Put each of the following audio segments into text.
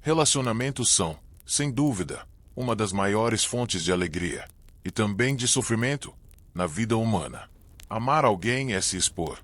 Relacionamentos são, sem dúvida, uma das maiores fontes de alegria, e também de sofrimento, na vida humana. Amar alguém é se expor.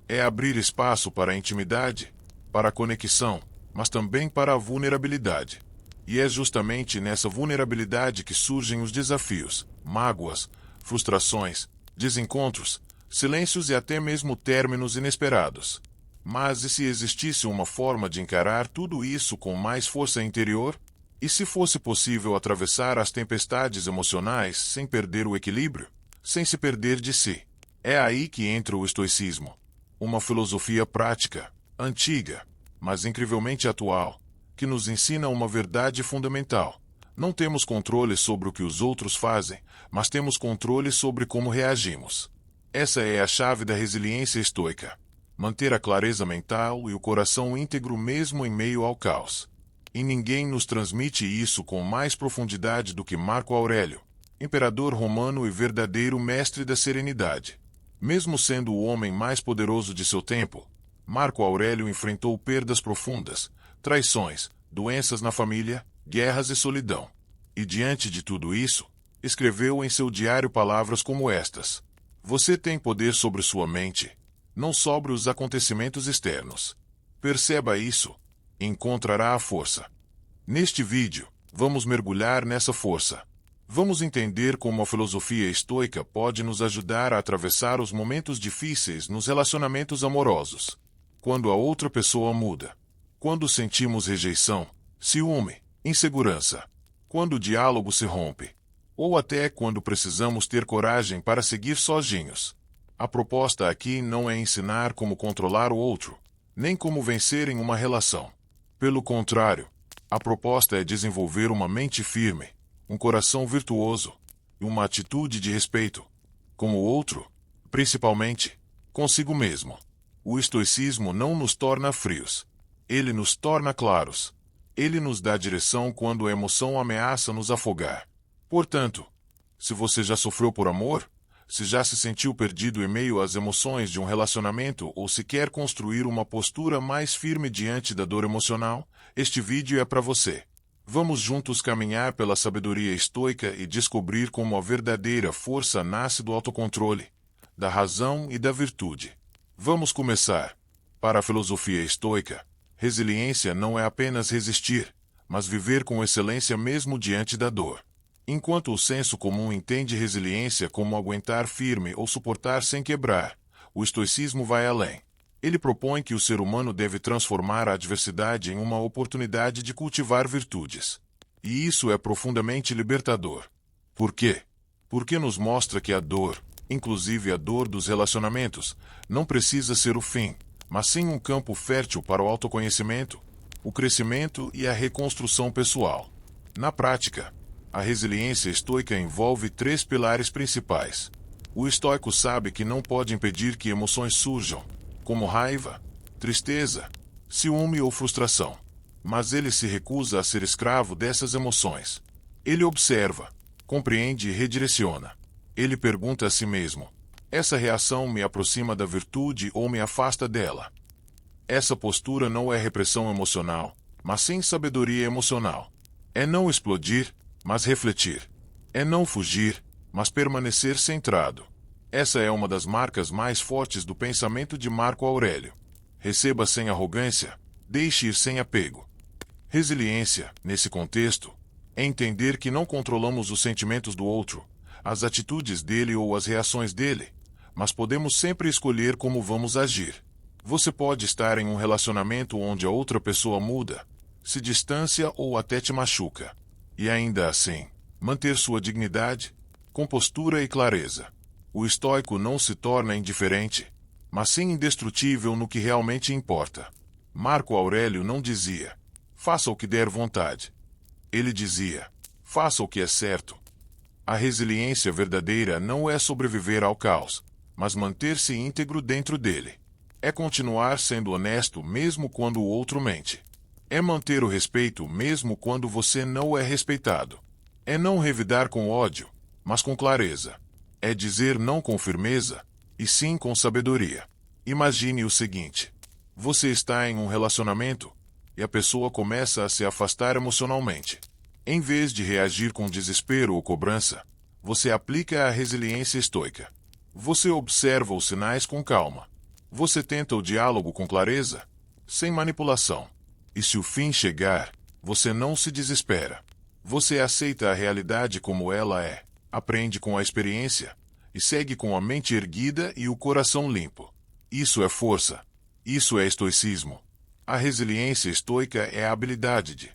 É abrir espaço para a intimidade, para a conexão, mas também para a vulnerabilidade. E é justamente nessa vulnerabilidade que surgem os desafios, mágoas, frustrações, desencontros, silêncios e até mesmo términos inesperados. Mas e se existisse uma forma de encarar tudo isso com mais força interior? E se fosse possível atravessar as tempestades emocionais sem perder o equilíbrio, sem se perder de si? É aí que entra o estoicismo. Uma filosofia prática, antiga, mas incrivelmente atual, que nos ensina uma verdade fundamental. Não temos controle sobre o que os outros fazem, mas temos controle sobre como reagimos. Essa é a chave da resiliência estoica. Manter a clareza mental e o coração íntegro mesmo em meio ao caos. E ninguém nos transmite isso com mais profundidade do que Marco Aurélio, imperador romano e verdadeiro mestre da serenidade. Mesmo sendo o homem mais poderoso de seu tempo, Marco Aurélio enfrentou perdas profundas, traições, doenças na família, guerras e solidão. E diante de tudo isso, escreveu em seu diário palavras como estas: Você tem poder sobre sua mente, não sobre os acontecimentos externos. Perceba isso, e encontrará a força. Neste vídeo, vamos mergulhar nessa força. Vamos entender como a filosofia estoica pode nos ajudar a atravessar os momentos difíceis nos relacionamentos amorosos. Quando a outra pessoa muda. Quando sentimos rejeição, ciúme, insegurança. Quando o diálogo se rompe. Ou até quando precisamos ter coragem para seguir sozinhos. A proposta aqui não é ensinar como controlar o outro, nem como vencer em uma relação. Pelo contrário, a proposta é desenvolver uma mente firme, um coração virtuoso e uma atitude de respeito, com o outro, principalmente, consigo mesmo. O estoicismo não nos torna frios. Ele nos torna claros. Ele nos dá direção quando a emoção ameaça nos afogar. Portanto, se você já sofreu por amor, se já se sentiu perdido em meio às emoções de um relacionamento ou se quer construir uma postura mais firme diante da dor emocional, este vídeo é para você. Vamos juntos caminhar pela sabedoria estoica e descobrir como a verdadeira força nasce do autocontrole, da razão e da virtude. Vamos começar. Para a filosofia estoica, resiliência não é apenas resistir, mas viver com excelência mesmo diante da dor. Enquanto o senso comum entende resiliência como aguentar firme ou suportar sem quebrar, o estoicismo vai além. Ele propõe que o ser humano deve transformar a adversidade em uma oportunidade de cultivar virtudes. E isso é profundamente libertador. Por quê? Porque nos mostra que a dor, inclusive a dor dos relacionamentos, não precisa ser o fim, mas sim um campo fértil para o autoconhecimento, o crescimento e a reconstrução pessoal. Na prática, a resiliência estoica envolve 3 pilares principais. O estoico sabe que não pode impedir que emoções surjam, como raiva, tristeza, ciúme ou frustração. Mas ele se recusa a ser escravo dessas emoções. Ele observa, compreende e redireciona. Ele pergunta a si mesmo: essa reação me aproxima da virtude ou me afasta dela? Essa postura não é repressão emocional, mas sim sabedoria emocional. É não explodir, mas refletir. É não fugir, mas permanecer centrado. Essa é uma das marcas mais fortes do pensamento de Marco Aurélio. Receba sem arrogância, deixe ir sem apego. Resiliência, nesse contexto, é entender que não controlamos os sentimentos do outro, as atitudes dele ou as reações dele, mas podemos sempre escolher como vamos agir. Você pode estar em um relacionamento onde a outra pessoa muda, se distancia ou até te machuca. E ainda assim, manter sua dignidade, compostura e clareza. O estoico não se torna indiferente, mas sim indestrutível no que realmente importa. Marco Aurélio não dizia: faça o que der vontade. Ele dizia: faça o que é certo. A resiliência verdadeira não é sobreviver ao caos, mas manter-se íntegro dentro dele. É continuar sendo honesto mesmo quando o outro mente. É manter o respeito mesmo quando você não é respeitado. É não revidar com ódio, mas com clareza. É dizer não com firmeza, e sim com sabedoria. Imagine o seguinte: você está em um relacionamento, e a pessoa começa a se afastar emocionalmente. Em vez de reagir com desespero ou cobrança, você aplica a resiliência estoica. Você observa os sinais com calma. Você tenta o diálogo com clareza, sem manipulação. E se o fim chegar, você não se desespera. Você aceita a realidade como ela é, aprende com a experiência e segue com a mente erguida e o coração limpo. Isso é força. Isso é estoicismo. A resiliência estoica é a habilidade de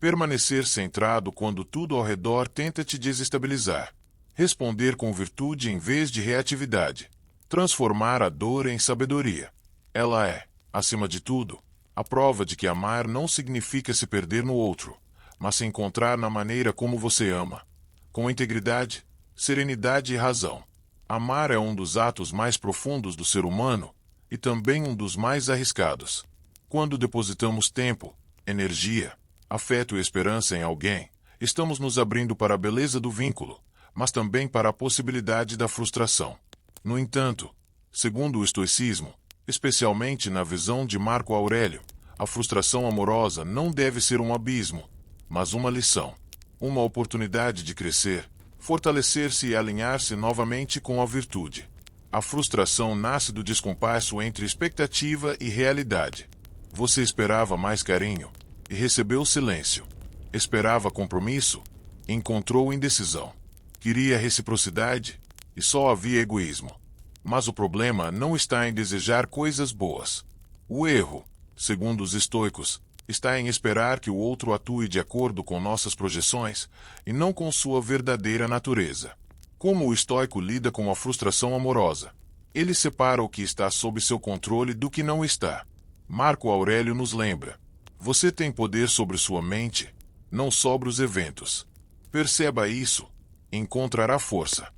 permanecer centrado quando tudo ao redor tenta te desestabilizar. Responder com virtude em vez de reatividade. Transformar a dor em sabedoria. Ela é, acima de tudo, a prova de que amar não significa se perder no outro, mas se encontrar na maneira como você ama, com integridade, serenidade e razão. Amar é um dos atos mais profundos do ser humano e também um dos mais arriscados. Quando depositamos tempo, energia, afeto e esperança em alguém, estamos nos abrindo para a beleza do vínculo, mas também para a possibilidade da frustração. No entanto, segundo o estoicismo, especialmente na visão de Marco Aurélio, a frustração amorosa não deve ser um abismo, mas uma lição, uma oportunidade de crescer, fortalecer-se e alinhar-se novamente com a virtude. A frustração nasce do descompasso entre expectativa e realidade. Você esperava mais carinho e recebeu silêncio. Esperava compromisso e encontrou indecisão. Queria reciprocidade e só havia egoísmo. Mas o problema não está em desejar coisas boas. O erro, segundo os estoicos, está em esperar que o outro atue de acordo com nossas projeções e não com sua verdadeira natureza. Como o estoico lida com a frustração amorosa? Ele separa o que está sob seu controle do que não está. Marco Aurélio nos lembra: você tem poder sobre sua mente, não sobre os eventos. Perceba isso e encontrará força.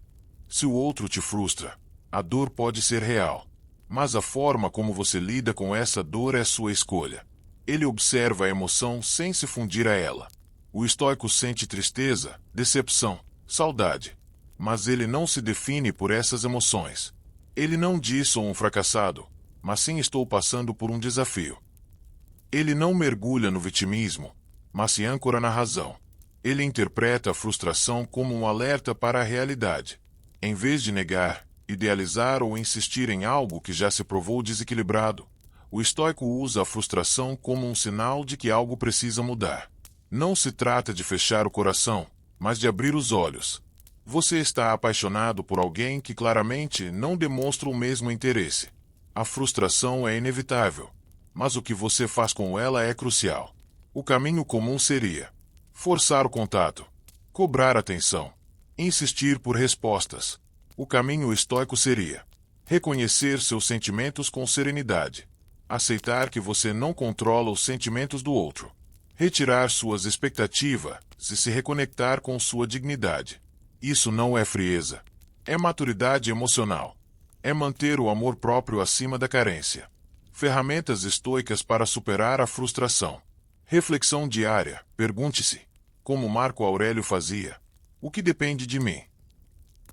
Se o outro te frustra, a dor pode ser real, mas a forma como você lida com essa dor é sua escolha. Ele observa a emoção sem se fundir a ela. O estoico sente tristeza, decepção, saudade, mas ele não se define por essas emoções. Ele não diz sou um fracassado, mas sim estou passando por um desafio. Ele não mergulha no vitimismo, mas se âncora na razão. Ele interpreta a frustração como um alerta para a realidade. Em vez de negar, idealizar ou insistir em algo que já se provou desequilibrado, o estoico usa a frustração como um sinal de que algo precisa mudar. Não se trata de fechar o coração, mas de abrir os olhos. Você está apaixonado por alguém que claramente não demonstra o mesmo interesse. A frustração é inevitável, mas o que você faz com ela é crucial. O caminho comum seria forçar o contato, cobrar atenção, insistir por respostas. O caminho estoico seria reconhecer seus sentimentos com serenidade, aceitar que você não controla os sentimentos do outro, retirar suas expectativas e se reconectar com sua dignidade. Isso não é frieza, é maturidade emocional. É manter o amor próprio acima da carência. Ferramentas estoicas para superar a frustração. Reflexão diária. Pergunte-se, como Marco Aurélio fazia, o que depende de mim?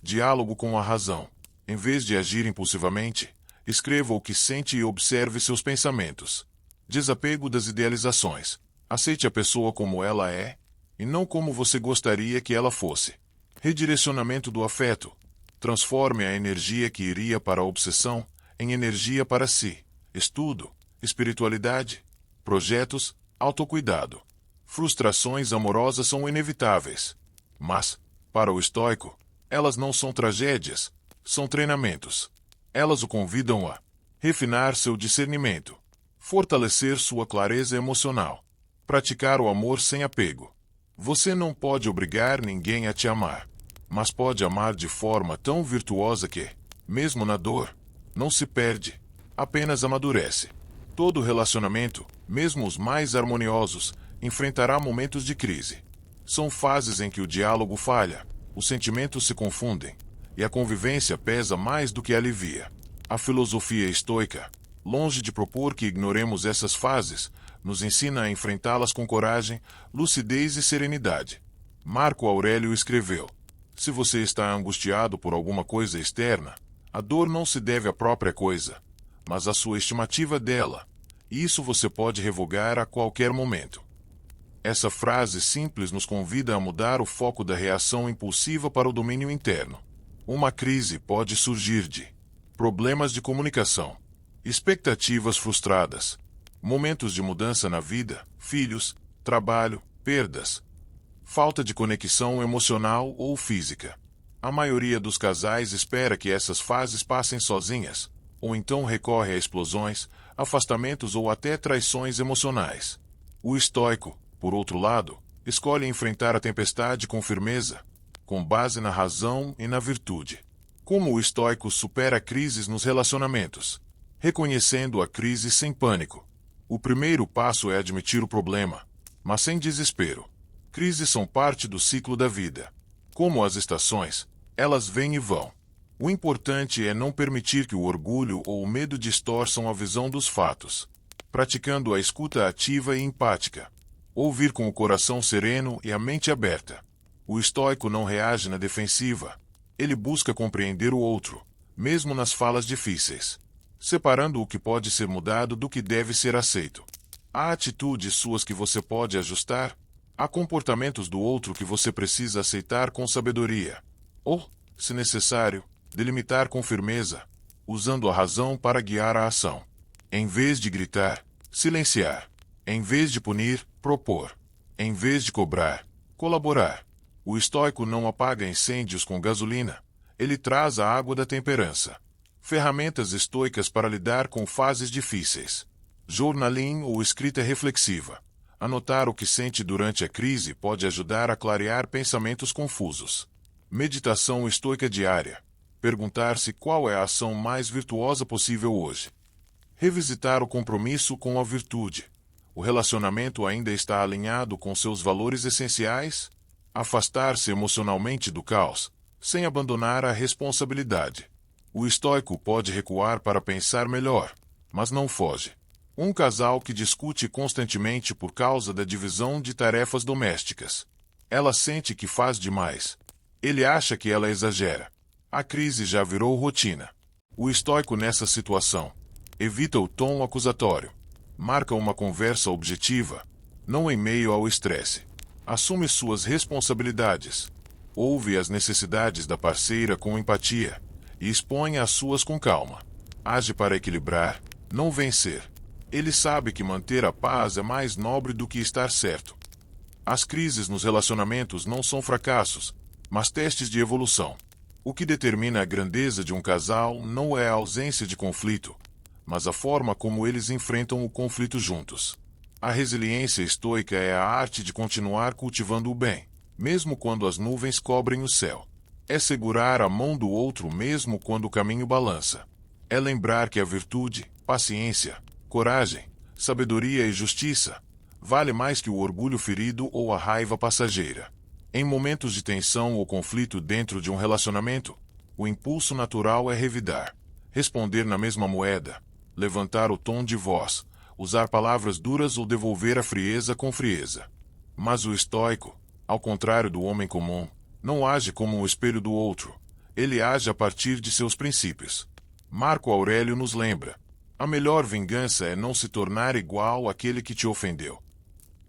Diálogo com a razão. Em vez de agir impulsivamente, escreva o que sente e observe seus pensamentos. Desapego das idealizações. Aceite a pessoa como ela é, e não como você gostaria que ela fosse. Redirecionamento do afeto. Transforme a energia que iria para a obsessão em energia para si. Estudo, espiritualidade, projetos, autocuidado. Frustrações amorosas são inevitáveis. Mas, para o estoico, elas não são tragédias, são treinamentos. Elas o convidam a refinar seu discernimento, fortalecer sua clareza emocional, praticar o amor sem apego. Você não pode obrigar ninguém a te amar, mas pode amar de forma tão virtuosa que, mesmo na dor, não se perde, apenas amadurece. Todo relacionamento, mesmo os mais harmoniosos, enfrentará momentos de crise. São fases em que o diálogo falha, os sentimentos se confundem, e a convivência pesa mais do que alivia. A filosofia estoica, longe de propor que ignoremos essas fases, nos ensina a enfrentá-las com coragem, lucidez e serenidade. Marco Aurélio escreveu: se você está angustiado por alguma coisa externa, a dor não se deve à própria coisa, mas à sua estimativa dela. e isso você pode revogar a qualquer momento. Essa frase simples nos convida a mudar o foco da reação impulsiva para o domínio interno. Uma crise pode surgir de problemas de comunicação, expectativas frustradas, momentos de mudança na vida, filhos, trabalho, perdas, falta de conexão emocional ou física. A maioria dos casais espera que essas fases passem sozinhas, ou então recorre a explosões, afastamentos ou até traições emocionais. O estoico, por outro lado, escolhe enfrentar a tempestade com firmeza, com base na razão e na virtude. Como o estoico supera crises nos relacionamentos? Reconhecendo a crise sem pânico. O primeiro passo é admitir o problema, mas sem desespero. Crises são parte do ciclo da vida. Como as estações, elas vêm e vão. O importante é não permitir que o orgulho ou o medo distorçam a visão dos fatos. Praticando a escuta ativa e empática. Ouvir com o coração sereno e a mente aberta. O estoico não reage na defensiva. Ele busca compreender o outro, mesmo nas falas difíceis, separando o que pode ser mudado do que deve ser aceito. Há atitudes suas que você pode ajustar, há comportamentos do outro que você precisa aceitar com sabedoria. Ou, se necessário, delimitar com firmeza, usando a razão para guiar a ação. Em vez de gritar, silenciar. Em vez de punir, propor. Em vez de cobrar, colaborar. O estoico não apaga incêndios com gasolina. Ele traz a água da temperança. Ferramentas estoicas para lidar com fases difíceis. Journaling ou escrita reflexiva. Anotar o que sente durante a crise pode ajudar a clarear pensamentos confusos. Meditação estoica diária. Perguntar-se qual é a ação mais virtuosa possível hoje. Revisitar o compromisso com a virtude. O relacionamento ainda está alinhado com seus valores essenciais? Afastar-se emocionalmente do caos, sem abandonar a responsabilidade. O estoico pode recuar para pensar melhor, mas não foge. Um casal que discute constantemente por causa da divisão de tarefas domésticas. Ela sente que faz demais. Ele acha que ela exagera. A crise já virou rotina. O estoico nessa situação evita o tom acusatório. Marca uma conversa objetiva, não em meio ao estresse. Assume suas responsabilidades. Ouve as necessidades da parceira com empatia e expõe as suas com calma. Age para equilibrar, não vencer. Ele sabe que manter a paz é mais nobre do que estar certo. As crises nos relacionamentos não são fracassos, mas testes de evolução. O que determina a grandeza de um casal não é a ausência de conflito, mas a forma como eles enfrentam o conflito juntos. A resiliência estoica é a arte de continuar cultivando o bem, mesmo quando as nuvens cobrem o céu. É segurar a mão do outro mesmo quando o caminho balança. É lembrar que a virtude, paciência, coragem, sabedoria e justiça vale mais que o orgulho ferido ou a raiva passageira. Em momentos de tensão ou conflito dentro de um relacionamento, o impulso natural é revidar, responder na mesma moeda, levantar o tom de voz, usar palavras duras ou devolver a frieza com frieza. Mas o estoico, ao contrário do homem comum, não age como um espelho do outro. Ele age a partir de seus princípios. Marco Aurélio nos lembra: a melhor vingança é não se tornar igual àquele que te ofendeu.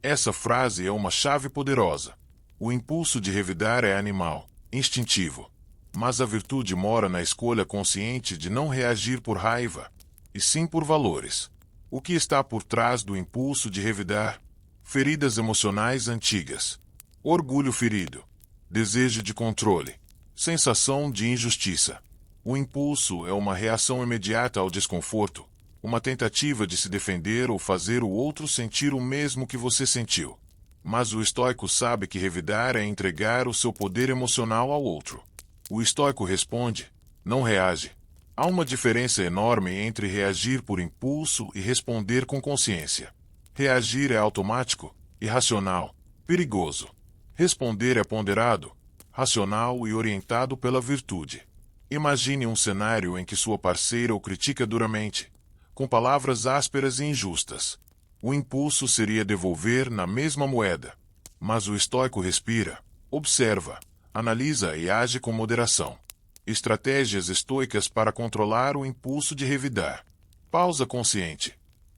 Essa frase é uma chave poderosa. O impulso de revidar é animal, instintivo. Mas a virtude mora na escolha consciente de não reagir por raiva, e sim por valores. O que está por trás do impulso de revidar? Feridas emocionais antigas. Orgulho ferido. Desejo de controle. Sensação de injustiça. O impulso é uma reação imediata ao desconforto, uma tentativa de se defender ou fazer o outro sentir o mesmo que você sentiu. Mas o estoico sabe que revidar é entregar o seu poder emocional ao outro. O estoico responde, não reage. Há uma diferença enorme entre reagir por impulso e responder com consciência. Reagir é automático, irracional, perigoso. Responder é ponderado, racional e orientado pela virtude. Imagine um cenário em que sua parceira o critica duramente, com palavras ásperas e injustas. O impulso seria devolver na mesma moeda. Mas o estoico respira, observa, analisa e age com moderação. Estratégias estoicas para controlar o impulso de revidar. Pausa consciente.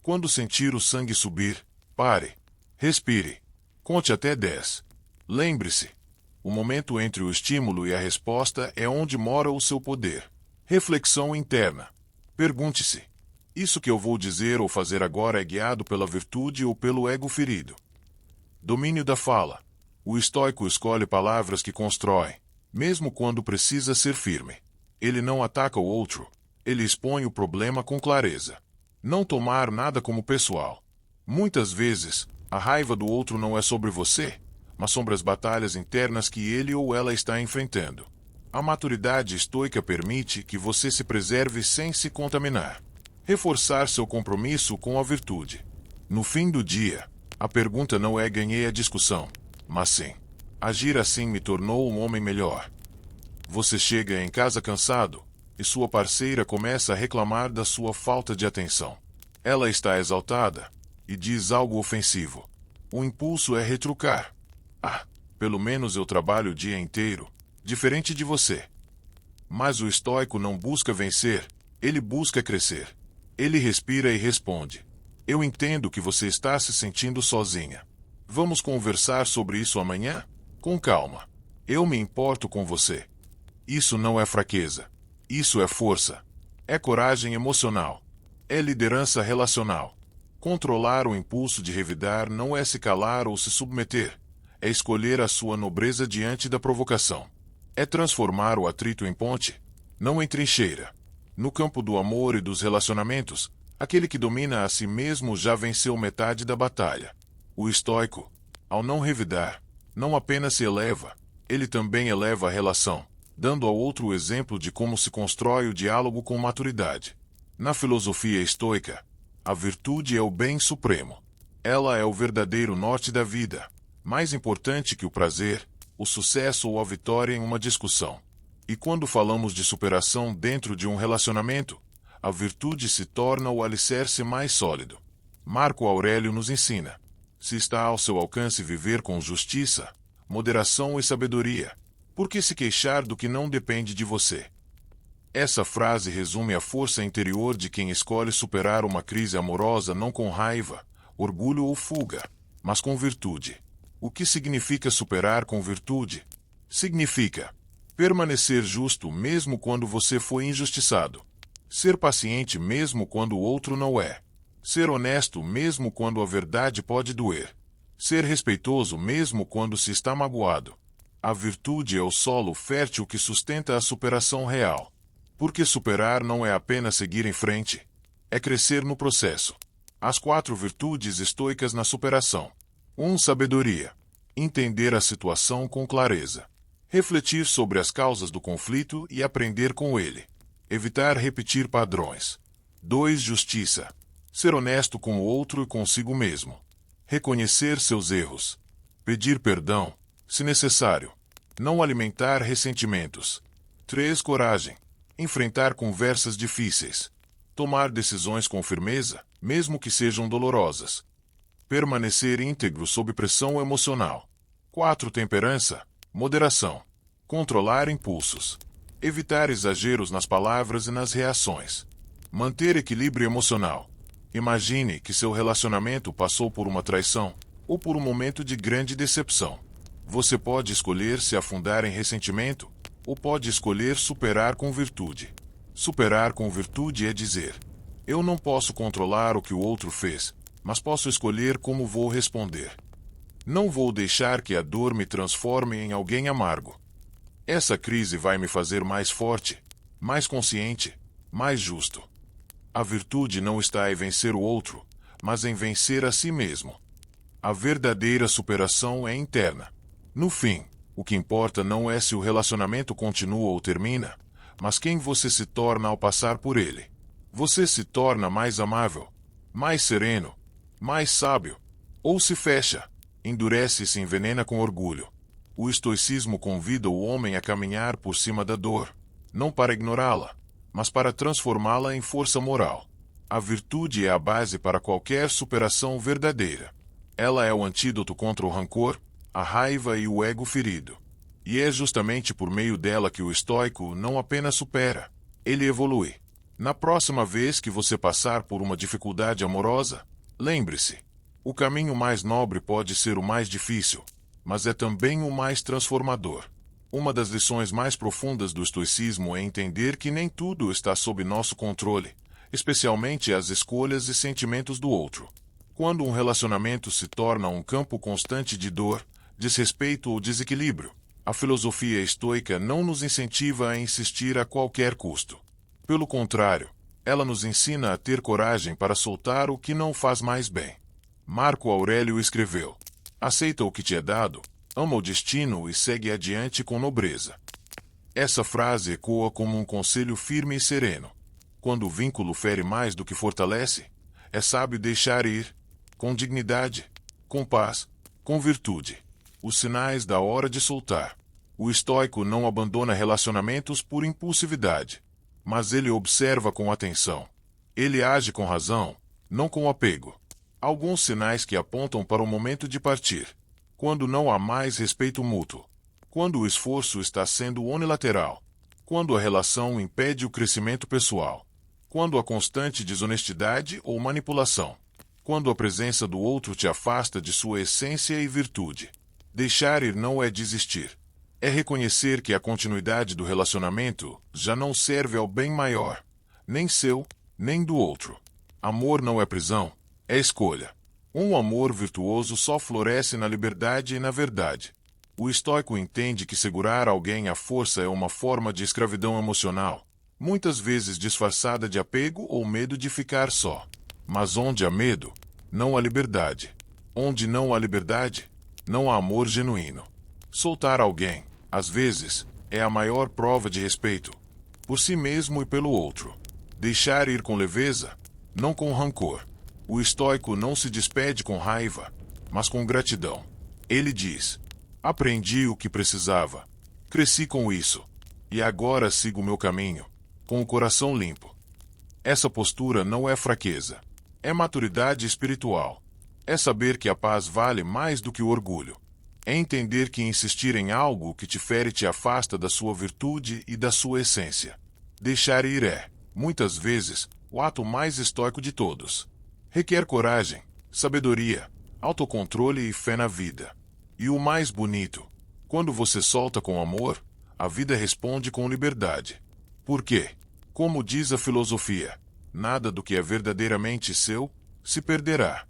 Quando sentir o sangue subir, pare. Respire. Conte até 10. Lembre-se, o momento entre o estímulo e a resposta é onde mora o seu poder. Reflexão interna. Pergunte-se: isso que eu vou dizer ou fazer agora é guiado pela virtude ou pelo ego ferido? Domínio da fala. O estoico escolhe palavras que constroem, mesmo quando precisa ser firme. Ele não ataca o outro, ele expõe o problema com clareza. Não tomar nada como pessoal. Muitas vezes, a raiva do outro não é sobre você, mas sobre as batalhas internas que ele ou ela está enfrentando. A maturidade estoica permite que você se preserve sem se contaminar. Reforçar seu compromisso com a virtude. No fim do dia, a pergunta não é ganhei a discussão, mas sim, agir assim me tornou um homem melhor. Você chega em casa cansado, e sua parceira começa a reclamar da sua falta de atenção. Ela está exaltada, e diz algo ofensivo. O impulso é retrucar. Ah, pelo menos eu trabalho o dia inteiro, diferente de você. Mas o estoico não busca vencer, ele busca crescer. Ele respira e responde: eu entendo que você está se sentindo sozinha. Vamos conversar sobre isso amanhã? Com calma. Eu me importo com você. Isso não é fraqueza. Isso é força. É coragem emocional. É liderança relacional. Controlar o impulso de revidar não é se calar ou se submeter. É escolher a sua nobreza diante da provocação. É transformar o atrito em ponte, não em trincheira. No campo do amor e dos relacionamentos, aquele que domina a si mesmo já venceu metade da batalha. O estoico, ao não revidar, não apenas se eleva, ele também eleva a relação, dando ao outro o exemplo de como se constrói o diálogo com maturidade. Na filosofia estoica, a virtude é o bem supremo. Ela é o verdadeiro norte da vida, mais importante que o prazer, o sucesso ou a vitória em uma discussão. E quando falamos de superação dentro de um relacionamento, a virtude se torna o alicerce mais sólido. Marco Aurélio nos ensina: se está ao seu alcance viver com justiça, moderação e sabedoria, por que se queixar do que não depende de você? Essa frase resume a força interior de quem escolhe superar uma crise amorosa não com raiva, orgulho ou fuga, mas com virtude. O que significa superar com virtude? Significa permanecer justo mesmo quando você foi injustiçado. Ser paciente mesmo quando o outro não é. Ser honesto mesmo quando a verdade pode doer. Ser respeitoso mesmo quando se está magoado. A virtude é o solo fértil que sustenta a superação real. Porque superar não é apenas seguir em frente. É crescer no processo. As 4 virtudes estoicas na superação. 1. Sabedoria. Entender a situação com clareza. Refletir sobre as causas do conflito e aprender com ele. Evitar repetir padrões. 2. Justiça. Ser honesto com o outro e consigo mesmo. Reconhecer seus erros. Pedir perdão, se necessário. Não alimentar ressentimentos. 3. Coragem. Enfrentar conversas difíceis. Tomar decisões com firmeza, mesmo que sejam dolorosas. Permanecer íntegro sob pressão emocional. 4. Temperança. Moderação. Controlar impulsos. Evitar exageros nas palavras e nas reações. Manter equilíbrio emocional. Imagine que seu relacionamento passou por uma traição, ou por um momento de grande decepção. Você pode escolher se afundar em ressentimento, ou pode escolher superar com virtude. Superar com virtude é dizer: eu não posso controlar o que o outro fez, mas posso escolher como vou responder. Não vou deixar que a dor me transforme em alguém amargo. Essa crise vai me fazer mais forte, mais consciente, mais justo. A virtude não está em vencer o outro, mas em vencer a si mesmo. A verdadeira superação é interna. No fim, o que importa não é se o relacionamento continua ou termina, mas quem você se torna ao passar por ele. Você se torna mais amável, mais sereno, mais sábio, ou se fecha, endurece e se envenena com orgulho. O estoicismo convida o homem a caminhar por cima da dor, não para ignorá-la, mas para transformá-la em força moral. A virtude é a base para qualquer superação verdadeira. Ela é o antídoto contra o rancor, a raiva e o ego ferido. E é justamente por meio dela que o estoico não apenas supera, ele evolui. Na próxima vez que você passar por uma dificuldade amorosa, lembre-se: o caminho mais nobre pode ser o mais difícil, mas é também o mais transformador. Uma das lições mais profundas do estoicismo é entender que nem tudo está sob nosso controle, especialmente as escolhas e sentimentos do outro. Quando um relacionamento se torna um campo constante de dor, desrespeito ou desequilíbrio, a filosofia estoica não nos incentiva a insistir a qualquer custo. Pelo contrário, ela nos ensina a ter coragem para soltar o que não faz mais bem. Marco Aurélio escreveu: aceita o que te é dado, ama o destino e segue adiante com nobreza. Essa frase ecoa como um conselho firme e sereno. Quando o vínculo fere mais do que fortalece, é sábio deixar ir, com dignidade, com paz, com virtude. Os sinais da hora de soltar. O estoico não abandona relacionamentos por impulsividade, mas ele observa com atenção. Ele age com razão, não com apego. Alguns sinais que apontam para o momento de partir. Quando não há mais respeito mútuo. Quando o esforço está sendo unilateral. Quando a relação impede o crescimento pessoal. Quando há constante desonestidade ou manipulação. Quando a presença do outro te afasta de sua essência e virtude. Deixar ir não é desistir. É reconhecer que a continuidade do relacionamento já não serve ao bem maior, nem seu, nem do outro. Amor não é prisão, é escolha. Um amor virtuoso só floresce na liberdade e na verdade. O estoico entende que segurar alguém à força é uma forma de escravidão emocional, muitas vezes disfarçada de apego ou medo de ficar só. Mas onde há medo, não há liberdade. Onde não há liberdade, não há amor genuíno. Soltar alguém, às vezes, é a maior prova de respeito, por si mesmo e pelo outro. Deixar ir com leveza, não com rancor. O estoico não se despede com raiva, mas com gratidão. Ele diz: aprendi o que precisava, cresci com isso, e agora sigo o meu caminho, com o coração limpo. Essa postura não é fraqueza, é maturidade espiritual. É saber que a paz vale mais do que o orgulho. É entender que insistir em algo que te fere te afasta da sua virtude e da sua essência. Deixar ir é, muitas vezes, o ato mais estoico de todos. Requer coragem, sabedoria, autocontrole e fé na vida. E o mais bonito: quando você solta com amor, a vida responde com liberdade. Por quê? Como diz a filosofia, nada do que é verdadeiramente seu se perderá.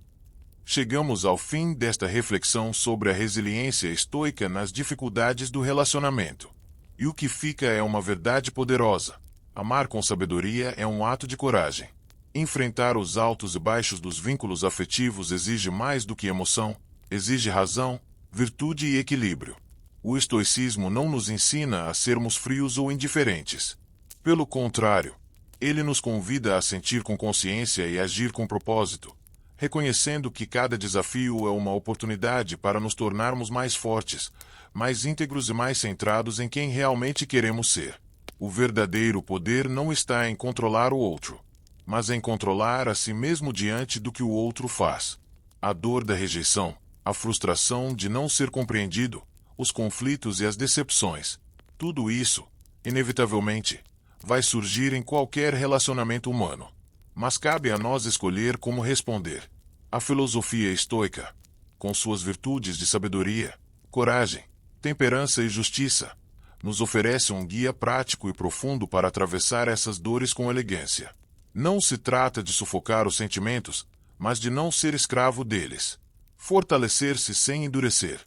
Chegamos ao fim desta reflexão sobre a resiliência estoica nas dificuldades do relacionamento. E o que fica é uma verdade poderosa: amar com sabedoria é um ato de coragem. Enfrentar os altos e baixos dos vínculos afetivos exige mais do que emoção, exige razão, virtude e equilíbrio. O estoicismo não nos ensina a sermos frios ou indiferentes. Pelo contrário, ele nos convida a sentir com consciência e agir com propósito, reconhecendo que cada desafio é uma oportunidade para nos tornarmos mais fortes, mais íntegros e mais centrados em quem realmente queremos ser. O verdadeiro poder não está em controlar o outro, mas em controlar a si mesmo diante do que o outro faz. A dor da rejeição, a frustração de não ser compreendido, os conflitos e as decepções, tudo isso, inevitavelmente, vai surgir em qualquer relacionamento humano. Mas cabe a nós escolher como responder. A filosofia estoica, com suas virtudes de sabedoria, coragem, temperança e justiça, nos oferece um guia prático e profundo para atravessar essas dores com elegância. Não se trata de sufocar os sentimentos, mas de não ser escravo deles. Fortalecer-se sem endurecer.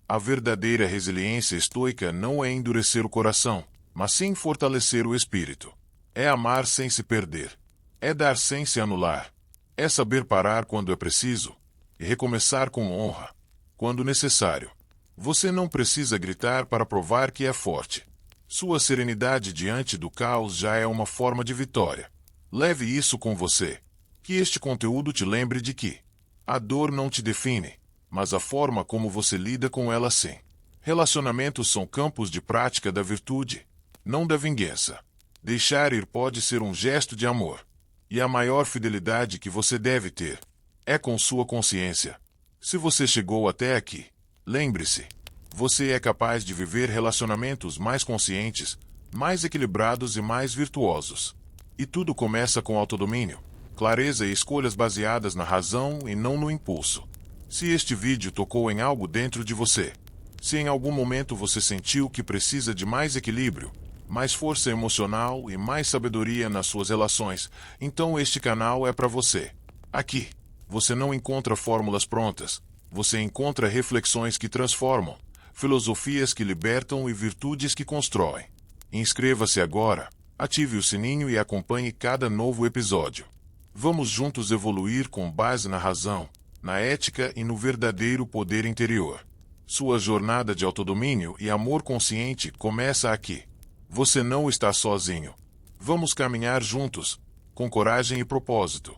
A verdadeira resiliência estoica não é endurecer o coração, mas sim fortalecer o espírito. É amar sem se perder. É dar sem se anular. É saber parar quando é preciso e recomeçar com honra, quando necessário. Você não precisa gritar para provar que é forte. Sua serenidade diante do caos já é uma forma de vitória. Leve isso com você. Que este conteúdo te lembre de que a dor não te define, mas a forma como você lida com ela sim. Relacionamentos são campos de prática da virtude, não da vingança. Deixar ir pode ser um gesto de amor. E a maior fidelidade que você deve ter é com sua consciência. Se você chegou até aqui, lembre-se, você é capaz de viver relacionamentos mais conscientes, mais equilibrados e mais virtuosos. E tudo começa com autodomínio, clareza e escolhas baseadas na razão e não no impulso. Se este vídeo tocou em algo dentro de você, se em algum momento você sentiu que precisa de mais equilíbrio, mais força emocional e mais sabedoria nas suas relações, então este canal é para você. Aqui, você não encontra fórmulas prontas, você encontra reflexões que transformam, filosofias que libertam e virtudes que constroem. Inscreva-se agora, ative o sininho e acompanhe cada novo episódio. Vamos juntos evoluir com base na razão, na ética e no verdadeiro poder interior. Sua jornada de autodomínio e amor consciente começa aqui. Você não está sozinho. Vamos caminhar juntos, com coragem e propósito.